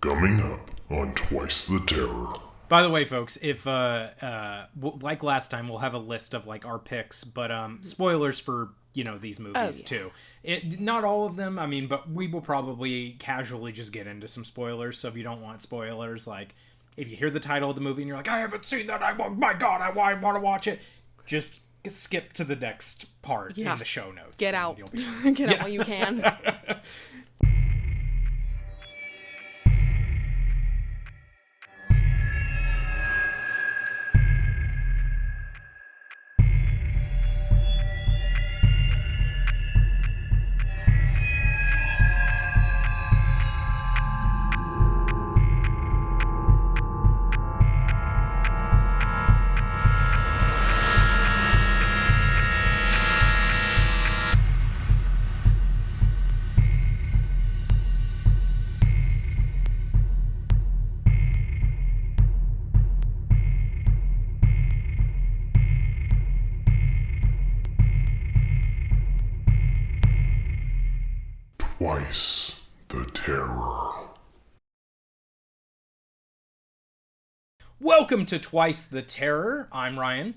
Coming up on Twice the Terror. By the way, folks, if like last time, we'll have a list of like our picks, but spoilers for these movies too. Not all of them, I mean, but we will probably casually just get into some spoilers. So if you don't want spoilers, like if you hear the title of the movie and you're like, I haven't seen that, my God, I want to watch it, just skip to the next part in the show notes. Get out. Get out while you can. Twice the Terror. Welcome to Twice the Terror. I'm Ryan.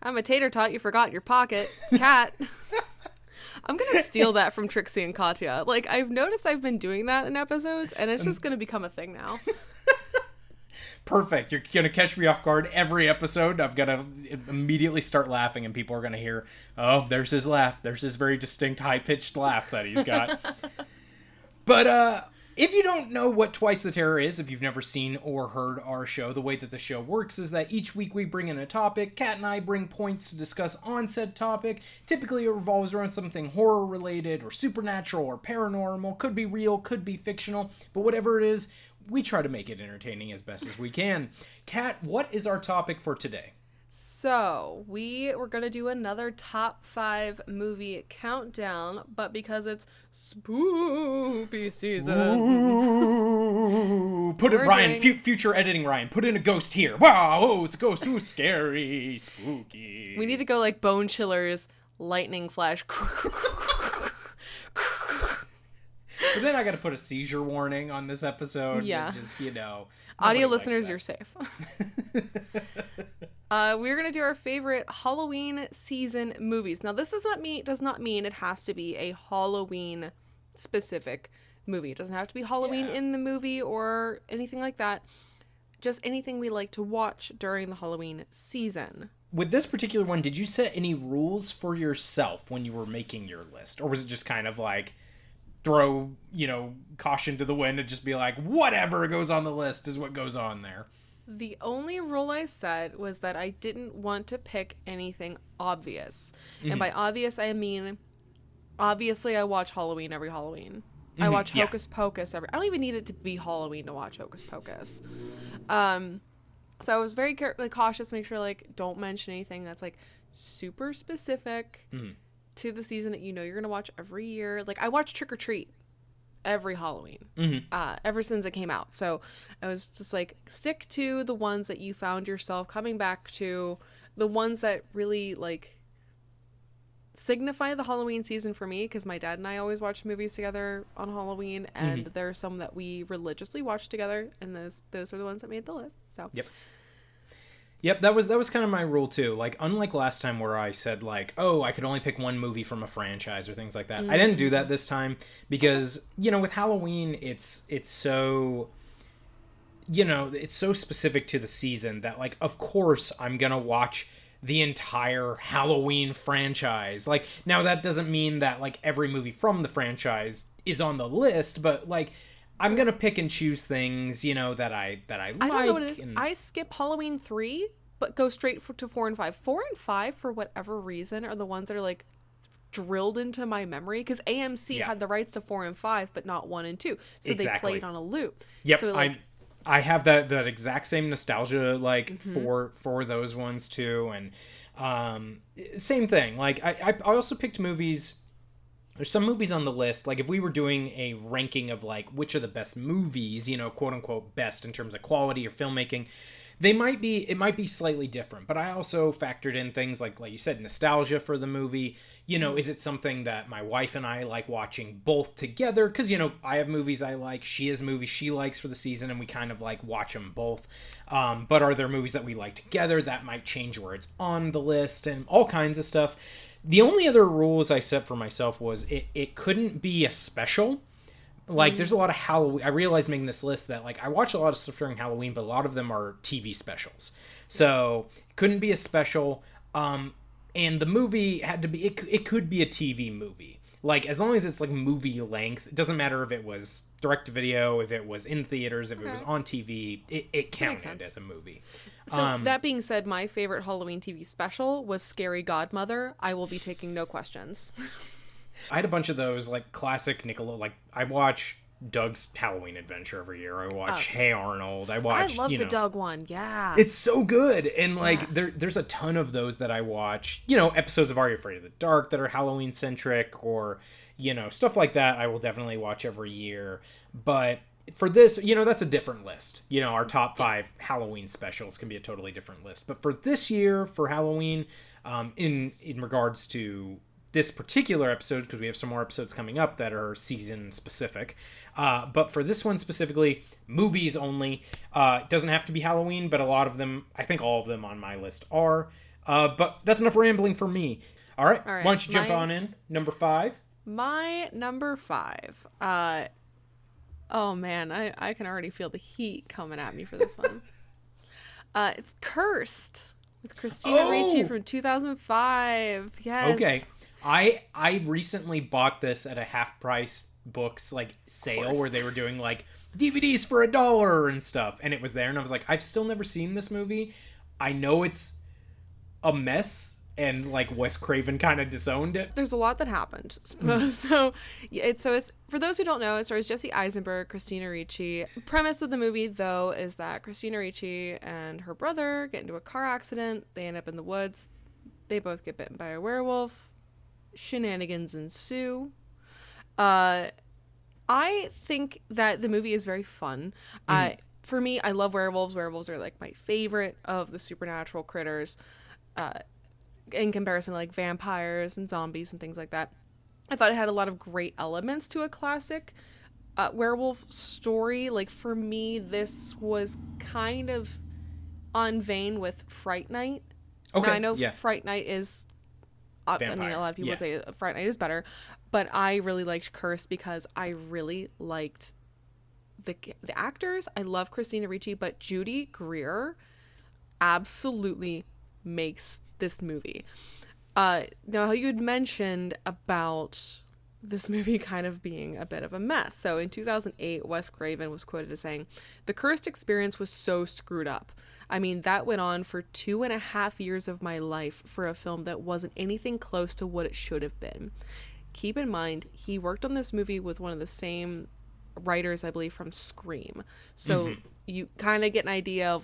I'm a tater tot you forgot in your pocket. Cat. I'm going to steal that from Trixie and Katya. Like, I've noticed I've been doing that in episodes, and it's just going to become a thing now. Perfect. You're going to catch me off guard every episode. I've got to immediately start laughing, and people are going to hear, oh, there's his laugh. There's his very distinct, high-pitched laugh that he's got. But if you don't know what Twice the Terror is, if you've never seen or heard our show, the way that the show works is that each week we bring in a topic. Kat and I bring points to discuss on said topic. Typically it revolves around something horror-related or supernatural or paranormal. Could be real, could be fictional, but whatever it is, we try to make it entertaining as best as we can. Kat, what is our topic for today? So, we were going to do another top 5 movie countdown, but because it's spooky season. Ooh, put it, Ryan, future editing Ryan, put in a ghost here. Wow, oh, it's a ghost. Ooh, scary, spooky. We need to go like Bone Chiller's lightning flash. But then I got to put a seizure warning on this episode. Yeah. Just, audio listeners, you're safe. We're going to do our favorite Halloween season movies. Now, this does not mean it has to be a Halloween specific movie. It doesn't have to be Halloween in the movie or anything like that. Just anything we like to watch during the Halloween season. With this particular one, did you set any rules for yourself when you were making your list? Or was it just kind of like throw, caution to the wind and just be like, whatever goes on the list is what goes on there? The only rule I set was that I didn't want to pick anything obvious. Mm-hmm. And by obvious, I mean, obviously I watch Halloween every Halloween. Mm-hmm. I watch Hocus Pocus I don't even need it to be Halloween to watch Hocus Pocus. So I was very cautious, make sure, don't mention anything that's, super specific to the season that you're going to watch every year. Like, I watch Trick or Treat every Halloween, ever since it came out. So I was just stick to the ones that you found yourself coming back to, the ones that really signify the Halloween season for me, because my dad and I always watch movies together on Halloween, and there are some that we religiously watch together, and those are the ones that made the list. So Yep, that was kind of my rule too. Unlike last time where I said oh, I could only pick one movie from a franchise or things like that. I didn't do that this time because, with Halloween, it's so, it's so specific to the season that of course I'm going to watch the entire Halloween franchise. Now that doesn't mean that every movie from the franchise is on the list, but I'm gonna pick and choose things, that I like. I don't know what it is. I skip Halloween 3, but go straight to 4 and 5. 4 and 5, for whatever reason, are the ones that are drilled into my memory, because AMC had the rights to 4 and 5, but not 1 and 2, so they played on a loop. Yep, so, I have that exact same nostalgia for those ones too, and same thing. I also picked movies. There's some movies on the list, if we were doing a ranking of which are the best movies, quote unquote best in terms of quality or filmmaking, It might be slightly different, but I also factored in things like you said, nostalgia for the movie. Is it something that my wife and I like watching both together? Because, I have movies I like, she has movies she likes for the season, and we kind of like watch them both. But are there movies that we like together that might change where it's on the list and all kinds of stuff? The only other rules I set for myself was it couldn't be a special. There's a lot of Halloween. I realized making this list that, I watch a lot of stuff during Halloween, but a lot of them are TV specials. So, it couldn't be a special. And the movie had to be... It could be a TV movie. As long as it's, movie length. It doesn't matter if it was direct-to-video, if it was in theaters, if it was on TV. It counted as a movie. So, that being said, my favorite Halloween TV special was Scary Godmother. I will be taking no questions. I had a bunch of those, classic Nickelodeon. I watch Doug's Halloween Adventure every year. I watch Hey Arnold. I love the Doug one. Yeah. It's so good. And, there's a ton of those that I watch. Episodes of Are You Afraid of the Dark that are Halloween-centric or, stuff like that I will definitely watch every year. But for this, that's a different list. Our top 5 Halloween specials can be a totally different list. But for this year, for Halloween, in regards to this particular episode, because we have some more episodes coming up that are season specific, but for this one specifically, movies only. It doesn't have to be Halloween, but a lot of them, I think all of them on my list are. But that's enough rambling for me. All right. Why don't you jump on in? Number 5. My number 5. Oh man, I can already feel the heat coming at me for this one. It's Cursed with Christina Ricci from 2005. Yes. Okay. I recently bought this at a half price books sale where they were doing DVDs for $1 and stuff, and it was there, and I was like, I've still never seen this movie. I know it's a mess, and Wes Craven kind of disowned it. There's a lot that happened. So it's for those who don't know, it stars Jesse Eisenberg, Christina Ricci. The premise of the movie, though, is that Christina Ricci and her brother get into a car accident. They end up in the woods. They both get bitten by a werewolf. Shenanigans ensue. I think that the movie is very fun. For me, I love werewolves. Werewolves are my favorite of the supernatural critters. In comparison to vampires and zombies and things like that. I thought it had a lot of great elements to a classic werewolf story. For me, this was kind of on vein with Fright Night. Okay. Now, I know Fright Night is... Vampire. I mean, a lot of people would say Fright Night is better, but I really liked Cursed because I really liked the actors. I love Christina Ricci, but Judy Greer absolutely makes this movie. Now, you had mentioned about this movie kind of being a bit of a mess. So in 2008, Wes Craven was quoted as saying, "The Cursed experience was so screwed up. I mean, that went on for 2.5 years of my life for a film that wasn't anything close to what it should have been." Keep in mind, he worked on this movie with one of the same writers, I believe, from Scream. So you kind of get an idea of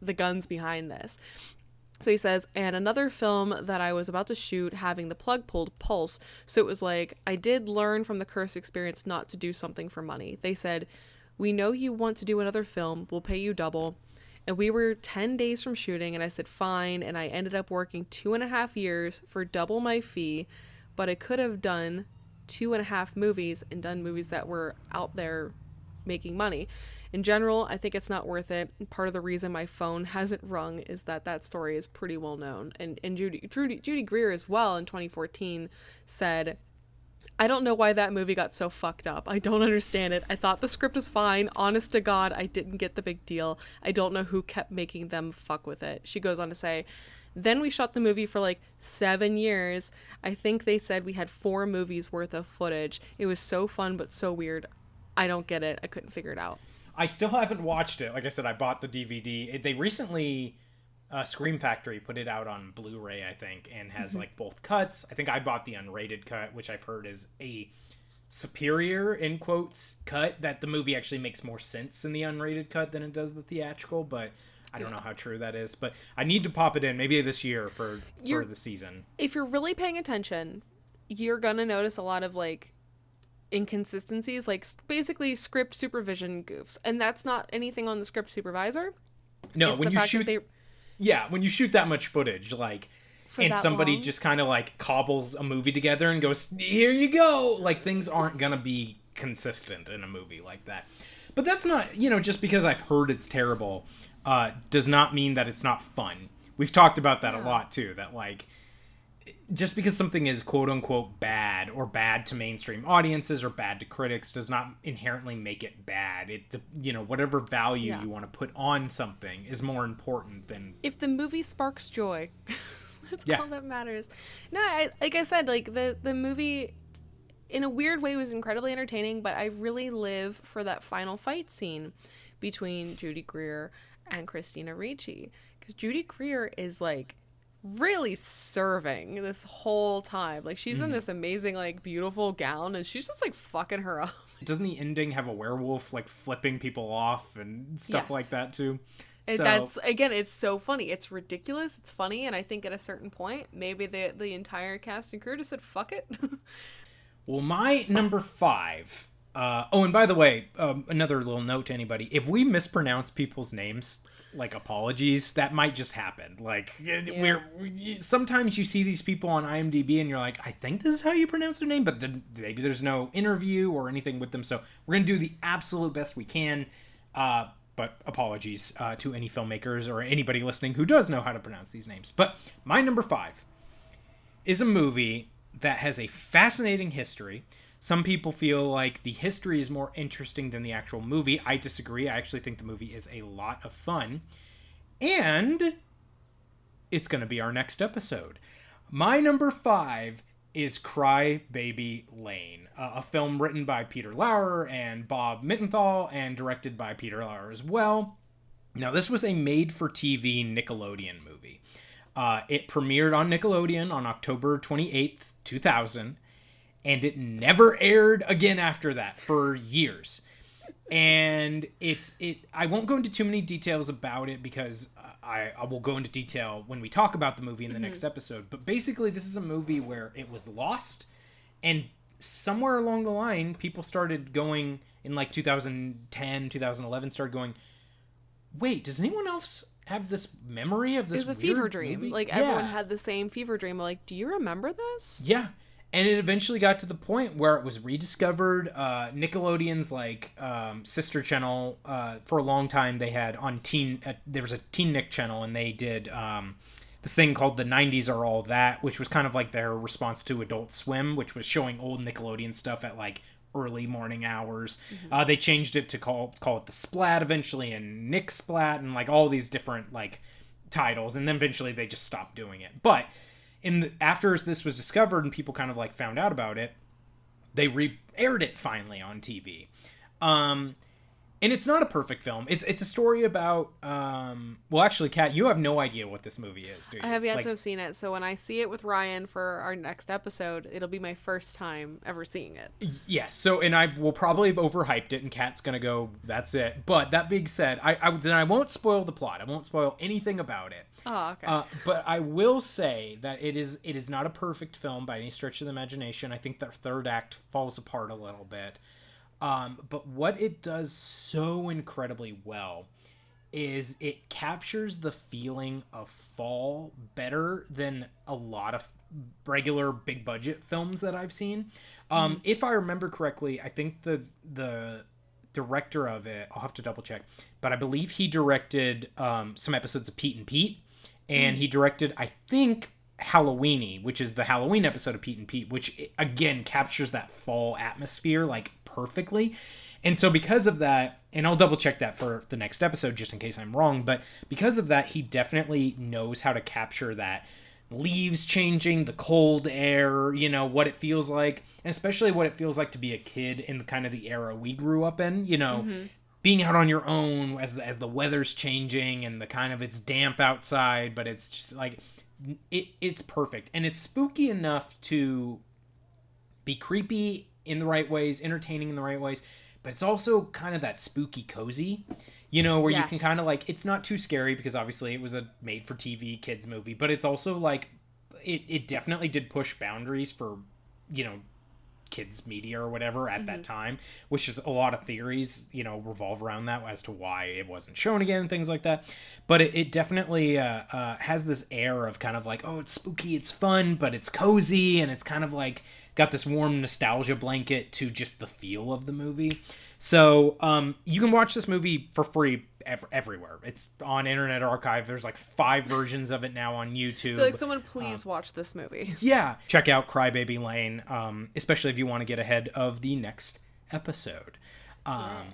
the guns behind this. So he says, "And another film that I was about to shoot having the plug pulled, Pulse. So it was I did learn from the Curse experience not to do something for money. They said, 'We know you want to do another film. We'll pay you double.' And we were 10 days from shooting, and I said, fine, and I ended up working 2.5 years for double my fee, but I could have done 2.5 movies and done movies that were out there making money. In general, I think it's not worth it. Part of the reason my phone hasn't rung is that story is pretty well known." And Judy Greer as well in 2014 said, "I don't know why that movie got so fucked up. I don't understand it. I thought the script was fine. Honest to God, I didn't get the big deal. I don't know who kept making them fuck with it." She goes on to say, "Then we shot the movie for 7 years. I think they said we had 4 movies worth of footage. It was so fun but so weird. I don't get it. I couldn't figure it out." I still haven't watched it. Like I said, I bought the DVD. They recently... Scream Factory put it out on Blu-ray, I think, and has both cuts. I think I bought the unrated cut, which I've heard is a superior, in quotes, cut, that the movie actually makes more sense in the unrated cut than it does the theatrical, but I don't know how true that is. But I need to pop it in, maybe this year for the season. If you're really paying attention, you're gonna notice a lot of inconsistencies, basically script supervision goofs, and that's not anything on the script supervisor. No, It's when the you fact shoot, that they when you shoot that much footage, like, for and that somebody long. just kind of like cobbles a movie together and goes, here you go. Like, things aren't gonna be consistent in a movie like that. But that's not, just because I've heard it's terrible, does not mean that it's not fun. We've talked about that a lot too, that like, just because something is quote unquote bad or bad to mainstream audiences or bad to critics does not inherently make it bad. It, whatever value you want to put on something is more important than If the movie sparks joy, that's all that matters. No, like I said, like the movie in a weird way was incredibly entertaining, but I really live for that final fight scene between Judy Greer and Christina Ricci, because Judy Greer is like really serving this whole time. Like, she's in this amazing, like, beautiful gown, and she's just like fucking her up. Doesn't the ending have a werewolf like flipping people off and stuff like that too? And that's, again, it's so funny. It's ridiculous, it's funny, and I think at a certain point maybe the entire cast and crew just said fuck it. Well, my number 5. And by the way, another little note to anybody: if we mispronounce people's names, like, apologies. That might just happen. Like, sometimes you see these people on IMDb and you're like, I think this is how you pronounce their name, but then maybe there's no interview or anything with them. So we're gonna do the absolute best we can. But apologies to any filmmakers or anybody listening who does know how to pronounce these names. But my number 5 is a movie that has a fascinating history. Some people feel like the history is more interesting than the actual movie. I disagree. I actually think the movie is a lot of fun. And it's going to be our next episode. My number 5 is Cry Baby Lane, a film written by Peter Lauer and Bob Mittenthal and directed by Peter Lauer as well. Now, this was a made-for-TV Nickelodeon movie. It premiered on Nickelodeon on October 28th, 2000, and it never aired again after that for years. And I won't go into too many details about it because I will go into detail when we talk about the movie in the next episode. But basically, this is a movie where it was lost, and somewhere along the line, people started going in like 2010, 2011, started going, wait, does anyone else have this memory of this? It was a fever dream. movie? Like, everyone had the same fever dream. Like, do you remember this? Yeah. And it eventually got to the point where it was rediscovered. Nickelodeon's like sister channel, for a long time they had on there was a Teen Nick channel, and they did this thing called The 90s Are All That, which was kind of like their response to Adult Swim, which was showing old Nickelodeon stuff at like early morning hours. They changed it to call it The Splat eventually, and Nick Splat, and like all these different like titles, and then eventually they just stopped doing it. But after this was discovered and people kind of like found out about it, they re-aired it finally on TV. And it's not a perfect film. It's a story about well, actually, Kat, you have no idea what this movie is, do you? I have yet to have seen it, so when I see it with Ryan for our next episode, it'll be my first time ever seeing it. Yes. So, and I will probably have overhyped it, and Kat's gonna go, "That's it." But that being said, I won't spoil the plot. I won't spoil anything about it. Oh, okay. But I will say that it is not a perfect film by any stretch of the imagination. I think the third act falls apart a little bit. But what it does so incredibly well is it captures the feeling of fall better than a lot of regular big budget films that I've seen. If I remember correctly, I think the director of it, I'll have to double check, but I believe he directed some episodes of Pete and Pete, and he directed, I think, Halloweeny, which is the Halloween episode of Pete and Pete, which again captures that fall atmosphere like perfectly. And so because of that, and I'll double check that for the next episode just in case I'm wrong, but because of that, he definitely knows how to capture that leaves changing, the cold air, what it feels like, and especially what it feels like to be a kid in kind of the era we grew up in, being out on your own as the weather's changing and the kind of, it's damp outside, but it's just like, it's perfect. And it's spooky enough to be creepy in the right ways, entertaining in the right ways, but it's also kind of that spooky cozy, where you can kind of like, it's not too scary because obviously it was a made for TV kids movie, but it's also like, it definitely did push boundaries for, kids media or whatever at that time, which is a lot of theories, revolve around that as to why it wasn't shown again and things like that. But it definitely has this air of kind of like, oh, it's spooky, it's fun, but it's cozy, and it's kind of like got this warm nostalgia blanket to just the feel of the movie. So you can watch this movie for free everywhere. It's on Internet Archive. There's like 5 versions of it now on YouTube. Like, someone please watch this movie. Yeah. Check out Crybaby Lane, especially if you want to get ahead of the next episode. All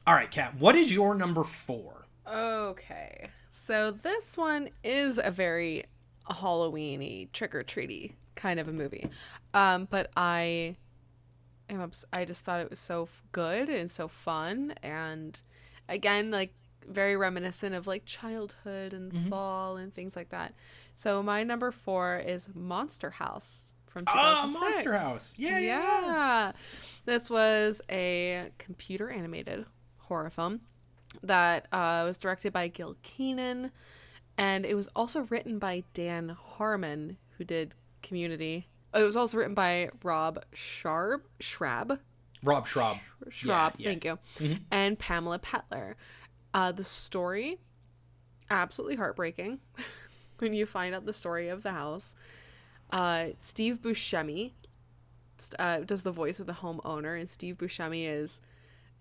right, Kat, what is your number 4? Okay. So this one is a very Halloween-y, trick-or-treaty kind of a movie. But I just thought it was so good and so fun, and again, like, very reminiscent of like childhood and fall and things like that. So my number 4 is Monster House from 2006. Monster House. Yeah. This was a computer animated horror film that was directed by Gil Keenan, and it was also written by Dan Harmon, who did Community. It was also written by Rob Schraub. Rob Schraub. Schraub, thank you. And Pamela Petler. The story, absolutely heartbreaking when you find out the story of the house. Steve Buscemi does the voice of the homeowner, and Steve Buscemi is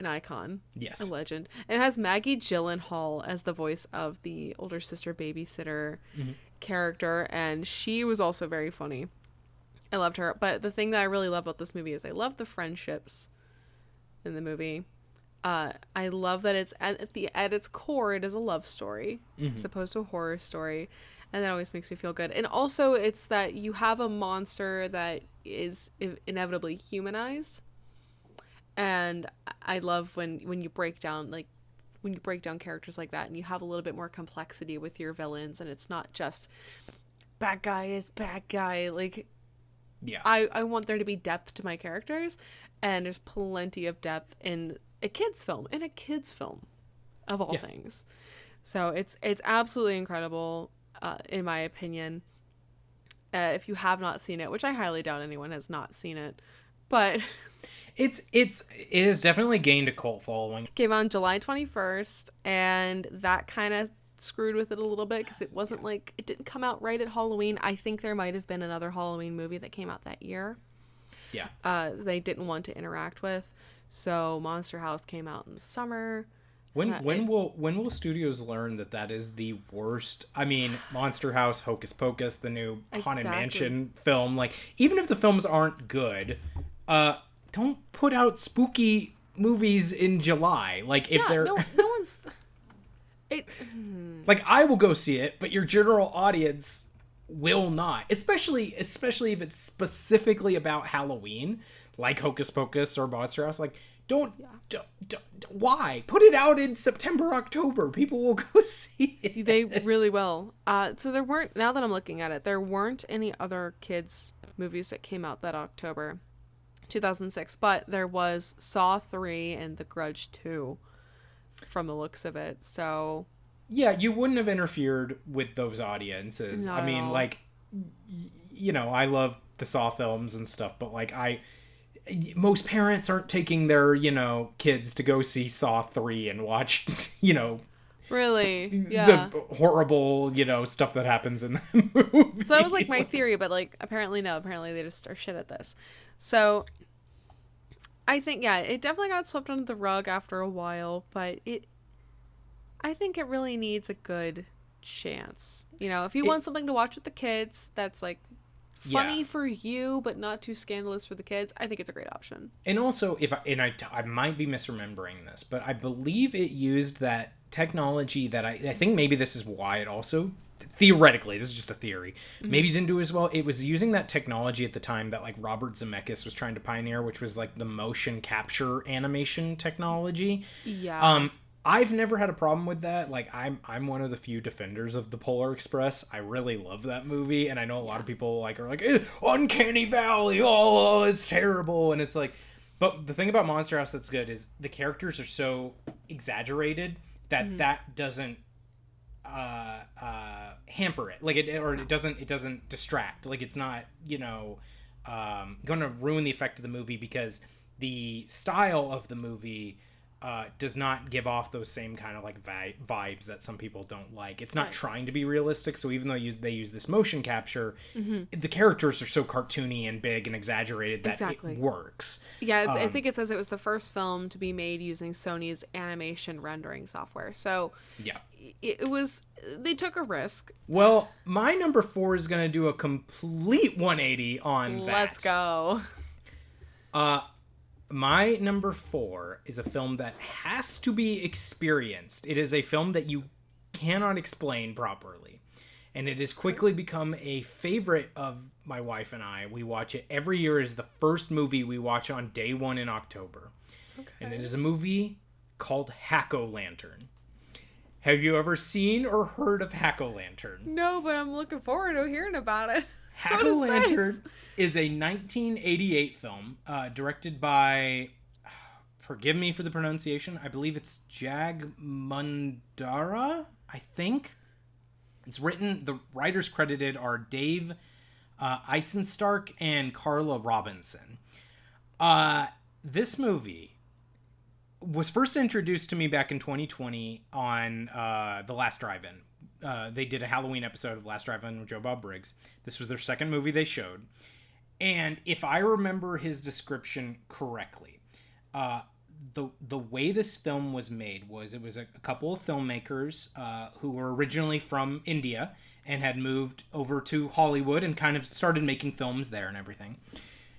an icon. Yes. A legend. And it has Maggie Gyllenhaal as the voice of the older sister babysitter character, and she was also very funny. I loved her. But the thing that I really love about this movie is I love the friendships in the movie. I love that it's at its core, it is a love story as opposed to a horror story, and that always makes me feel good. And also, it's that you have a monster that is inevitably humanized, and I love when you break down characters like that, and you have a little bit more complexity with your villains, and it's not just bad guy is bad guy. Like, yeah, I want there to be depth to my characters, and there's plenty of depth in a kids film of all things. So it's absolutely incredible, in my opinion. If you have not seen it, which I highly doubt anyone has not seen it, but it has definitely gained a cult following. Came on July 21st, and that kind of screwed with it a little bit because it didn't come out right at Halloween. I think there might have been another Halloween movie that came out that year. Yeah. They didn't want to interact with. So Monster House came out in the summer. When will studios learn that is the worst? I mean, Monster House, Hocus Pocus, the new Haunted Mansion film. Like, even if the films aren't good, don't put out spooky movies in July. Like, if they're no one's. Like, I will go see it, but your general audience will not. Especially if it's specifically about Halloween, like Hocus Pocus or Monster House. Like, don't why? Put it out in September, October. People will go see it. They really will. So there weren't, now that I'm looking at it, there weren't any other kids movies that came out that October 2006, but there was Saw 3 and The Grudge 2 from the looks of it. So yeah, you wouldn't have interfered with those audiences. Not I mean, at all. like, I love the Saw films and stuff, but like, most parents aren't taking their, kids to go see Saw 3 and watch, really, yeah, the horrible, stuff that happens in that movie. so that was like my theory, but like apparently they just are shit at this. So I think, yeah, it definitely got swept under the rug after a while, but I think it really needs a good chance. If you want something to watch with the kids that's like funny for you but not too scandalous for the kids, I think it's a great option. And also, I might be misremembering this, but I believe it used that technology that I think maybe this is why it also, theoretically, this is just a theory, maybe didn't do as well. It was using that technology at the time that like Robert Zemeckis was trying to pioneer, which was like the motion capture animation technology. Yeah. I've never had a problem with that. Like, I'm one of the few defenders of the Polar Express. I really love that movie, and I know a lot of people are like, Uncanny Valley, oh, it's terrible, and it's like, but the thing about Monster House that's good is the characters are so exaggerated that doesn't hamper it. Like, it doesn't distract. Like, it's not, ruin the effect of the movie, because the style of the movie does not give off those same kind of like vibes that some people don't like. It's not trying to be realistic. So even though they use this motion capture, the characters are so cartoony and big and exaggerated that it works. Yeah, I think it says it was the first film to be made using Sony's animation rendering software. So yeah, they took a risk. Well, my number 4 is going to do a complete 180 on that. Let's go. My number 4 is a film that has to be experienced. It is a film that you cannot explain properly. And it has quickly become a favorite of my wife and I. We watch it every year as the first movie we watch on day 1 in October. Okay. And it is a movie called Hack-O-Lantern. Have you ever seen or heard of Hack-O-Lantern? No, but I'm looking forward to hearing about it. Hack-O-Lantern is a 1988 film directed by, forgive me for the pronunciation, I believe it's Jag Mundara, I think. It's written, the writers credited are Dave Eisenstark and Carla Robinson. This movie was first introduced to me back in 2020 on The Last Drive-In. They did a Halloween episode of Last Drive-In with Joe Bob Briggs. This was their second movie they showed. And if I remember his description correctly, the way this film was made was it was a couple of filmmakers who were originally from India and had moved over to Hollywood and kind of started making films there and everything.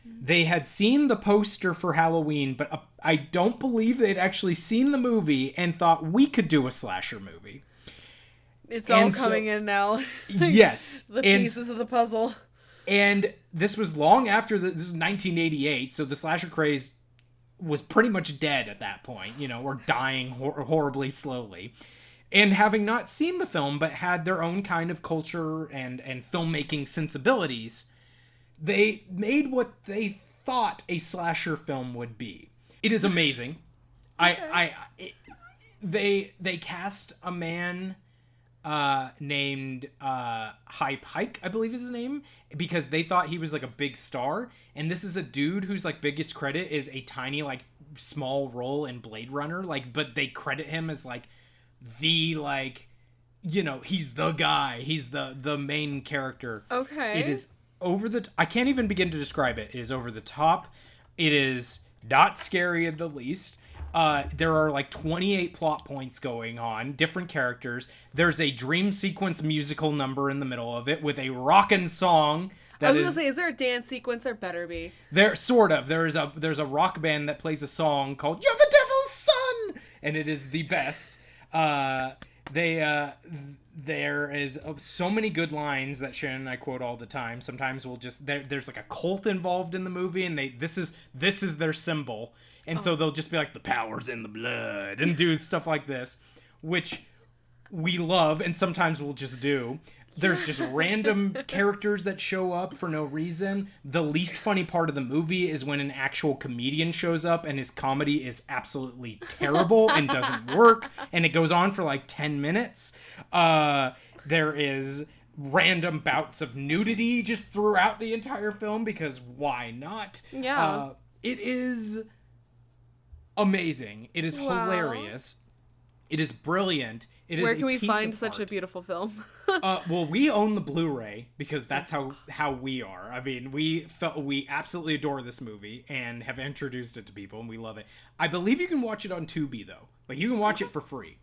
They had seen the poster for Halloween, but I don't believe they'd actually seen the movie and thought we could do a slasher movie. It's all coming in now. Yes. The pieces of the puzzle. And this was long after, this was 1988, so the slasher craze was pretty much dead at that point, or dying horribly slowly. And having not seen the film, but had their own kind of culture and filmmaking sensibilities, they made what they thought a slasher film would be. It is amazing. Okay. They cast a man named Hype Hike, I believe is his name, because they thought he was like a big star. And this is a dude whose like biggest credit is a tiny like small role in Blade Runner, but they credit him as like the he's the guy, he's the main character. Okay. It is I can't even begin to describe it. It is over the top. It is not scary in the least. There are like 28 plot points going on, different characters. There's a dream sequence musical number in the middle of it with a rockin' song. I was gonna say, is there a dance sequence? There better be. There sort of. There's a rock band that plays a song called "You're the Devil's Son," and it is the best. There is so many good lines that Shannon and I quote all the time. Sometimes we'll just there's like a cult involved in the movie, and this is their symbol, and so they'll just be like, the power's in the blood, and do stuff like this, which we love, and sometimes we'll just do. There's just random characters that show up for no reason. The least funny part of the movie is when an actual comedian shows up and his comedy is absolutely terrible and doesn't work, and it goes on for like 10 minutes. There is random bouts of nudity just throughout the entire film, because why not? Yeah. It is amazing. It is hilarious. It is brilliant. Where can we find such a beautiful film? Well, we own the Blu-ray because that's how we are. I mean, we absolutely adore this movie and have introduced it to people, and we love it. I believe you can watch it on Tubi, though. Like, you can watch it for free.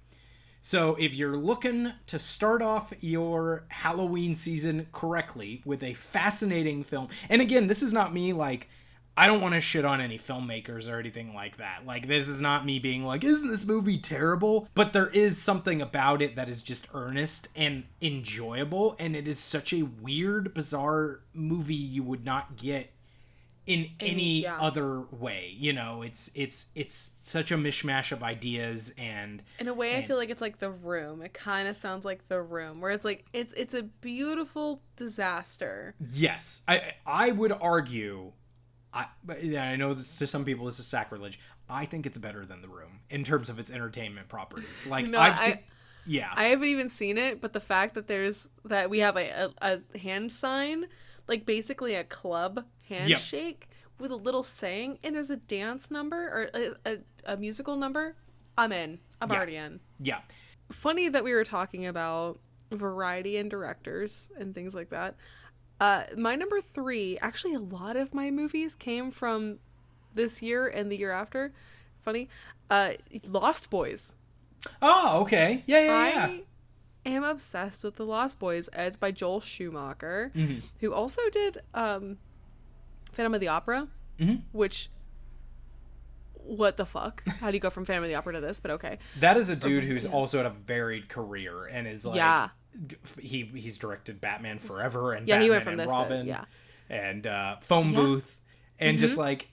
So if you're looking to start off your Halloween season correctly with a fascinating film, and again, this is not me like, I don't want to shit on any filmmakers or anything like that. Like, this is not me being like, isn't this movie terrible? But there is something about it that is just earnest and enjoyable, and it is such a weird, bizarre movie you would not get in any other way. It's such a mishmash of ideas, and in a way I feel like it's like The Room. It kind of sounds like The Room, where it's like it's a beautiful disaster. Yes. I would argue, I know this, to some people this is sacrilege. I think it's better than The Room in terms of its entertainment properties. Like, no, I haven't even seen it, but the fact that we have a hand sign, like basically a club handshake with a little saying, and there's a dance number or a musical number, I'm in. I'm already in. Yeah. Funny that we were talking about variety and directors and things like that. My number 3, actually a lot of my movies came from this year and the year after. Funny. Lost Boys. Oh, okay. Yeah. I am obsessed with The Lost Boys. It's by Joel Schumacher, who also did Phantom of the Opera, which, what the fuck? How do you go from Phantom of the Opera to this? But okay. That is a dude who's also had a varied career and is like, he's directed Batman Forever and Batman he went from and this Robin to, and Phone Booth and just like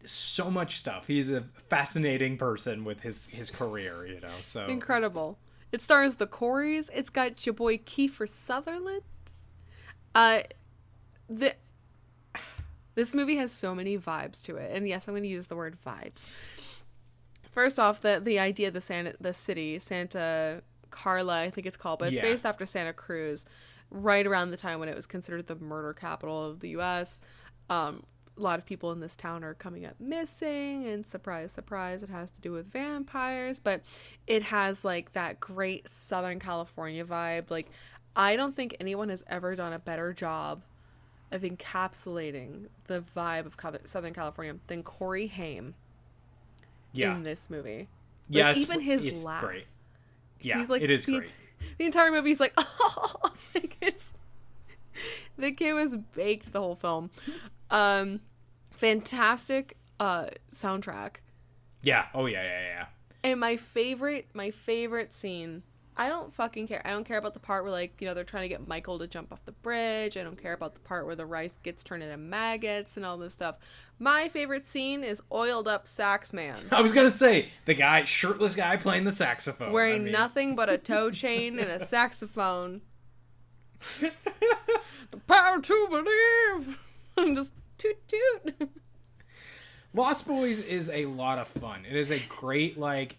so much stuff. He's a fascinating person with his career, you know. So incredible. It stars the Coreys. It's got your boy Kiefer Sutherland. This movie has so many vibes to it, and yes, I'm going to use the word vibes. First off, the idea of the city, Santa Carla, I think it's called, but it's based after Santa Cruz, right around the time when it was considered the murder capital of the U.S. A lot of people in this town are coming up missing, and surprise, surprise, it has to do with vampires, but it has like that great Southern California vibe. Like, I don't think anyone has ever done a better job of encapsulating the vibe of Southern California than Corey Haim in this movie. Like, even his laugh. Great. Yeah, he's like, it is great. The entire movie, he's like, oh, like the kid was baked the whole film. Fantastic soundtrack. Yeah. Oh yeah. And my favorite scene, I don't fucking care. I don't care about the part where, like, you know, they're trying to get Michael to jump off the bridge. I don't care about the part where the rice gets turned into maggots and all this stuff. My favorite scene is Oiled Up Sax Man. I was gonna say the shirtless guy playing the saxophone, wearing nothing but a toe chain and a saxophone. The power to believe. I'm just toot toot. Lost Boys is a lot of fun. It is a great, like,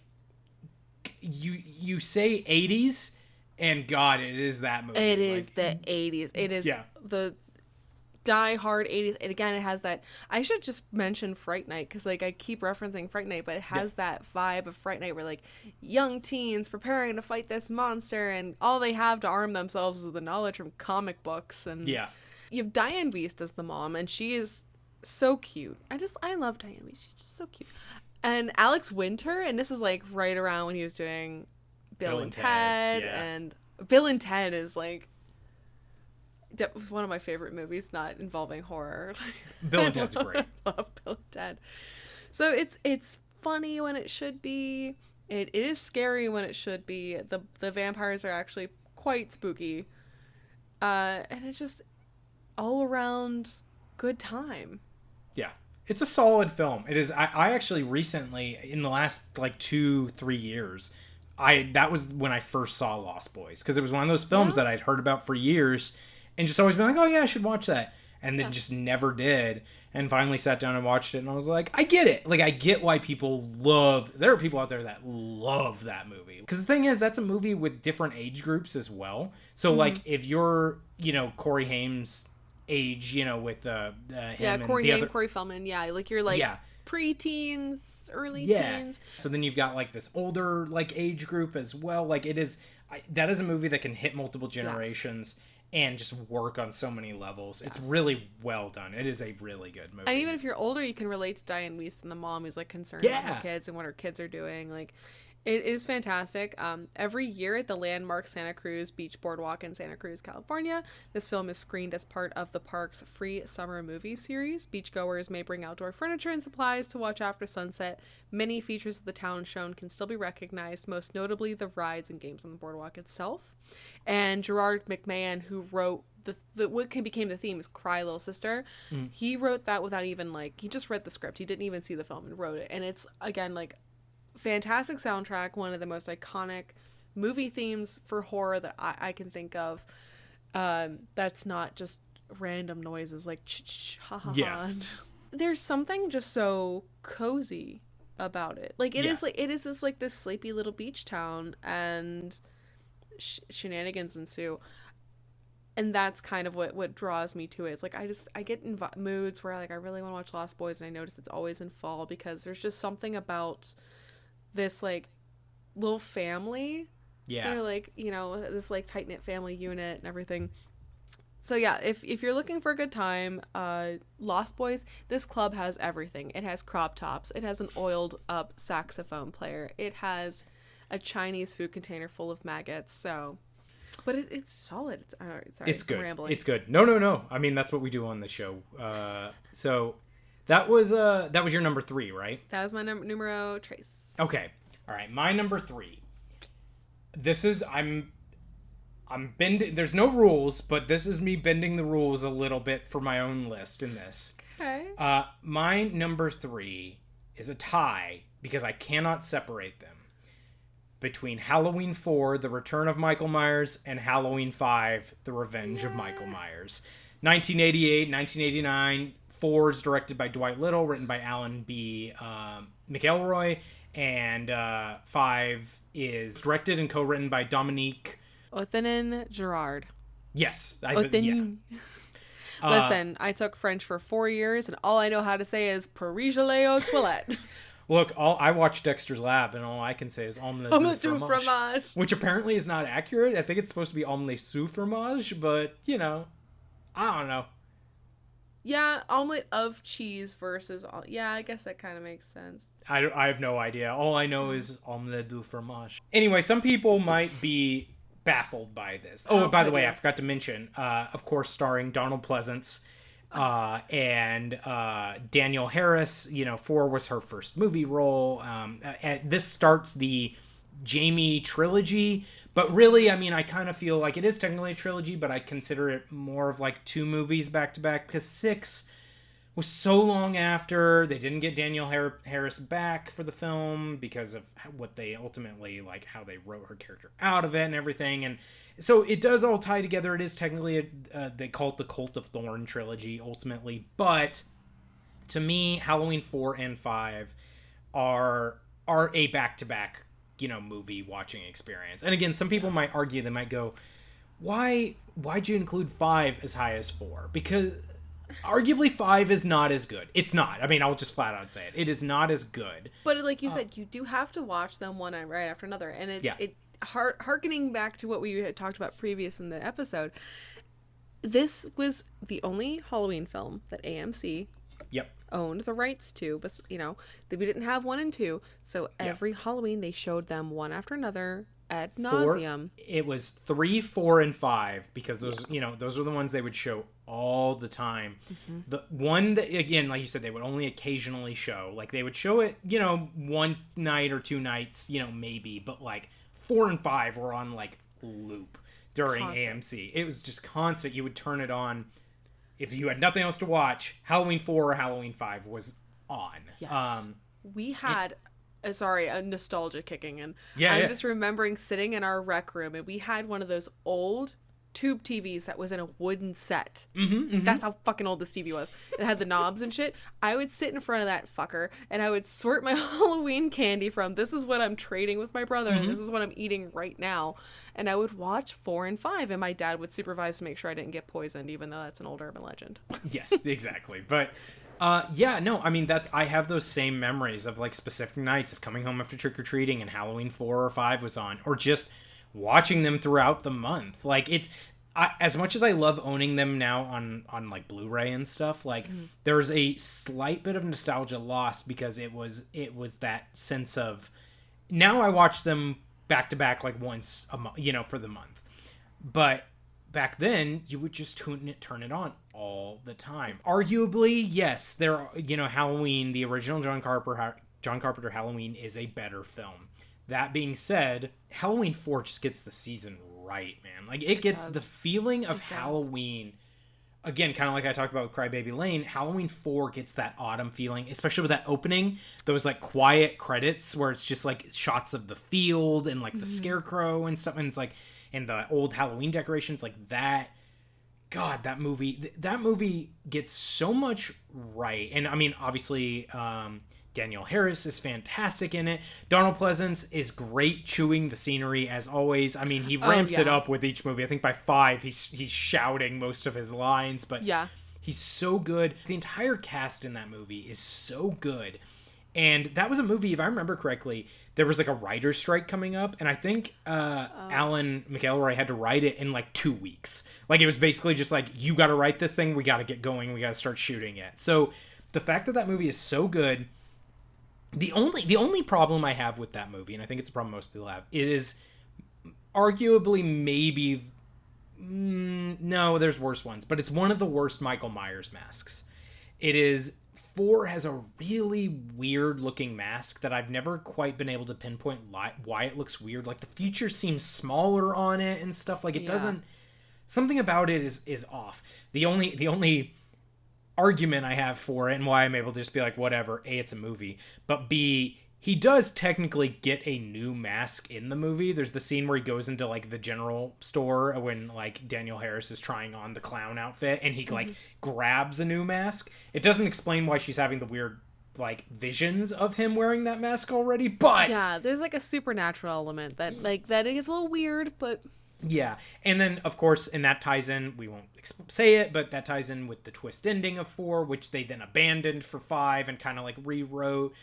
you say 80s, and God, it is that movie. It is the 80s. It is the Die Hard 80s. And again, it has that. I should just mention Fright Night, because, like, I keep referencing Fright Night, but it has that vibe of Fright Night where, like, young teens preparing to fight this monster, and all they have to arm themselves is the knowledge from comic books. And you have Diane Wiest as the mom, and she is so cute. I love Diane Wiest. She's just so cute. And Alex Winter, and this is like right around when he was doing Bill and Ted, and Bill and Ted is like one of my favorite movies, not involving horror. Bill and Ted's great. I love Bill and Ted. So it's funny when it should be. It is scary when it should be. The vampires are actually quite spooky, and it's just all around good time. Yeah. It's a solid film. It is. I actually recently, in the last like 2-3 years, that was when I first saw Lost Boys, because it was one of those films that I'd heard about for years and just always been like, oh yeah, I should watch that, and then just never did, and finally sat down and watched it, and I was like, I get it. Like, I get why people there are people out there that love that movie, because the thing is, that's a movie with different age groups as well. So like, if you're, you know, Corey Haim's age, you know, with him and Corey the Haim, other... Corey Feldman, like you're like pre-teens, early teens. So then you've got like this older like age group as well. Like, that is a movie that can hit multiple generations and just work on so many levels. It's really well done. It is a really good movie. And even if you're older, you can relate to Diane Wiest and the mom who's like concerned about her kids and what her kids are doing. Like, it is fantastic. Every year at the landmark Santa Cruz Beach Boardwalk in Santa Cruz, California, this film is screened as part of the park's free summer movie series. Beachgoers may bring outdoor furniture and supplies to watch after sunset. Many features of the town shown can still be recognized, most notably the rides and games on the boardwalk itself. And Gerard McMahon, who wrote what became the theme is Cry Little Sister. He wrote that without even he just read the script. He didn't even see the film and wrote it. And it's, again, like, fantastic soundtrack, one of the most iconic movie themes for horror that I can think of. That's not just random noises like ch ha ha ha. There's something just so cozy about it. Like, it is this sleepy little beach town, and shenanigans ensue. And that's kind of what draws me to it. It's like I get in moods where like I really want to watch Lost Boys, and I notice it's always in fall because there's just something about this like little family. Yeah. They're like, you know, this like tight knit family unit and everything. So yeah, if you're looking for a good time, Lost Boys, this club has everything. It has crop tops. It has an oiled up saxophone player. It has a Chinese food container full of maggots. So. But it's solid. Sorry, it's good. Rambling. It's good. No. I mean, that's what we do on the show. So that was your number 3, right? That was my numero tres. Okay. All right. My number 3. This is I'm bending. There's no rules, but this is me bending the rules a little bit for my own list in this. Okay. My number 3 is a tie because I cannot separate them. Between Halloween 4, The Return of Michael Myers, and Halloween 5, The Revenge of Michael Myers. 1988, 1989. 4 is directed by Dwight Little, written by Alan B. McElroy, and 5 is directed and co-written by Dominique Othenin Girard. Yes. Othenin. Yeah. Listen, I took French for 4 years, and all I know how to say is Paris-Gelée aux toilettes. Look, I watched Dexter's Lab, and all I can say is omelette du fromage, which apparently is not accurate. I think it's supposed to be omelette sous fromage, but, you know, I don't know. Yeah, omelet of cheese versus... Yeah, I guess that kind of makes sense. I have no idea. All I know is omelette du fromage. Anyway, some people might be baffled by this. Oh, by the way, I forgot to mention, of course, starring Donald Pleasance, and Danielle Harris. You know, 4 was her first movie role. This starts the Jamie trilogy, but really, I mean, I kind of feel like it is technically a trilogy, but I consider it more of like 2 movies back to back, because 6 was so long after. They didn't get Danielle Harris back for the film because of what they ultimately, like, how they wrote her character out of it and everything. And so it does all tie together. It is technically they call it the Cult of Thorn trilogy ultimately, but to me, Halloween 4 and 5 are a back-to-back, you know, movie watching experience. And again, some people might argue, they might go, why'd you include 5 as high as 4? Because arguably 5 is not as good. It's not. I mean, I'll just flat out say it. It is not as good. But like you said, you do have to watch them one right after another. And it hearkening back to what we had talked about previous in the episode, this was the only Halloween film that AMC owned the rights to, but you know, we didn't have 1 and 2, so every Halloween they showed them one after another ad nauseum. It was 3, 4, and 5 because those, you know, those were the ones they would show all the time. Mm-hmm. The one that, again, like you said, they would only occasionally show. Like they would show it, you know, 1 night or 2 nights, you know, maybe, but like 4 and 5 were on like loop during AMC. It was just constant. You would turn it on. If you had nothing else to watch, Halloween 4 or Halloween 5 was on. Yes. We had, a nostalgia kicking in. I'm just remembering sitting in our rec room, and we had one of those old tube TVs that was in a wooden set. Mm-hmm. That's how fucking old this TV was. It had the knobs and shit. I would sit in front of that fucker, and I would sort my Halloween candy from, this is what I'm trading with my brother, and this is what I'm eating right now. And I would watch 4 and 5, and my dad would supervise to make sure I didn't get poisoned, even though that's an old urban legend. Yes, exactly. But I mean, I have those same memories of like specific nights of coming home after trick-or-treating and Halloween 4 or 5 was on, or just watching them throughout the month. Like as much as I love owning them now on like Blu-ray and stuff, like there's a slight bit of nostalgia lost because it was that sense of, now I watch them back to back like once a month, you know, for the month. But back then you would just turn it on all the time. Arguably, yes, Halloween, the original John Carpenter Halloween is a better film. That being said, Halloween 4 just gets the season right, man. Like it gets the feeling of Halloween. Again, kind of like I talked about with Crybaby Lane, Halloween 4 gets that autumn feeling, especially with that opening, those like quiet credits where it's just like shots of the field and like the scarecrow and stuff, and it's like, and the old Halloween decorations, like that. God, that movie gets so much right. And I mean, obviously, Danielle Harris is fantastic in it. Donald Pleasance is great chewing the scenery as always. I mean, he ramps it up with each movie. I think by 5 he's shouting most of his lines, but he's so good. The entire cast in that movie is so good. And that was a movie, if I remember correctly, there was like a writer's strike coming up, and I think Alan McElroy had to write it in like 2 weeks. Like, it was basically just like, you got to write this thing, we got to get going, we got to start shooting it. So the fact that movie is so good, the only problem I have with that movie, and I think it's a problem most people have, it is arguably maybe, no, there's worse ones, but it's one of the worst Michael Myers masks. It is... 4 has a really weird looking mask that I've never quite been able to pinpoint why it looks weird. Like, the future seems smaller on it and stuff. Like, it doesn't... Something about it is off. The only argument I have for it and why I'm able to just be like, whatever, A, it's a movie, but B, he does technically get a new mask in the movie. There's the scene where he goes into, like, the general store when, like, Danielle Harris is trying on the clown outfit, and he, like, grabs a new mask. It doesn't explain why she's having the weird, like, visions of him wearing that mask already, but... Yeah, there's, like, a supernatural element that, like, that is a little weird, but... Yeah, and then, of course, and that ties in, we won't say it, but that ties in with the twist ending of 4, which they then abandoned for 5 and kind of, like, rewrote.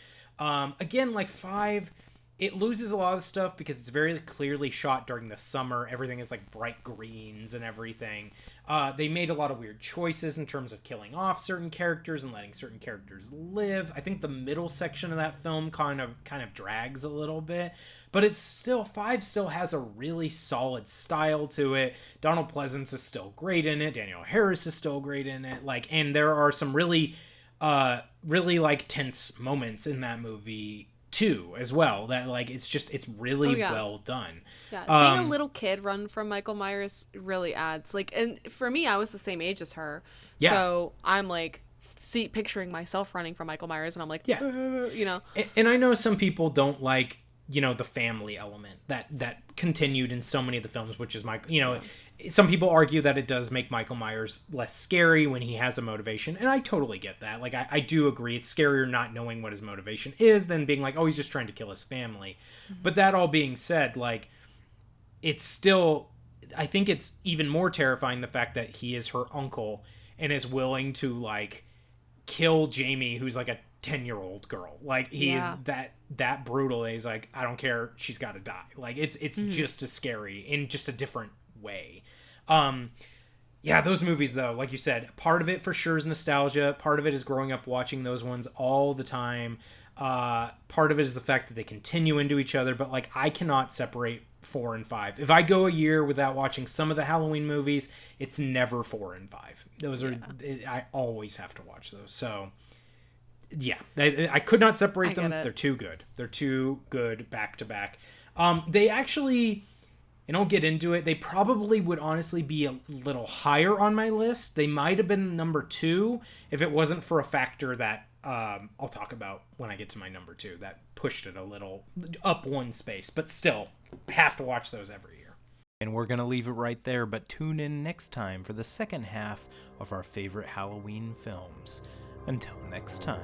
Again, like 5, it loses a lot of stuff because it's very clearly shot during the summer. Everything is like bright greens and everything. They made a lot of weird choices in terms of killing off certain characters and letting certain characters live. I think the middle section of that film kind of drags a little bit, but it's still, 5 still has a really solid style to it. Donald Pleasance is still great in it. Danielle Harris is still great in it. Like, and there are some really like tense moments in that movie too as well, that like it's really well done. Seeing a little kid run from Michael Myers really adds, like, and for me, I was the same age as her, so I'm like picturing myself running from Michael Myers, and I'm like, you know. And I know some people don't like, you know, the family element that continued in so many of the films, which is some people argue that it does make Michael Myers less scary when he has a motivation, and I totally get that. Like, I do agree it's scarier not knowing what his motivation is than being like, oh, he's just trying to kill his family. But that all being said, like, it's still, I think it's even more terrifying the fact that he is her uncle and is willing to, like, kill Jamie, who's like a 10-year-old girl. Like, he is that brutal. He's like, I don't care, she's got to die. Like, it's just as scary in just a different way. Those movies, though, like you said, part of it for sure is nostalgia. Part of it is growing up watching those ones all the time. Part of it is the fact that they continue into each other, but like, I cannot separate 4 and 5. If I go a year without watching some of the Halloween movies, it's never 4 and 5. Those are, I always have to watch those. So yeah, I could not separate them. They're too good. They're too good back to back. They actually, and I'll get into it, they probably would honestly be a little higher on my list. They might have been number 2 if it wasn't for a factor that I'll talk about when I get to my number 2 that pushed it a little up one space, but still have to watch those every year. And we're going to leave it right there, but tune in next time for the second half of our favorite Halloween films. Until next time.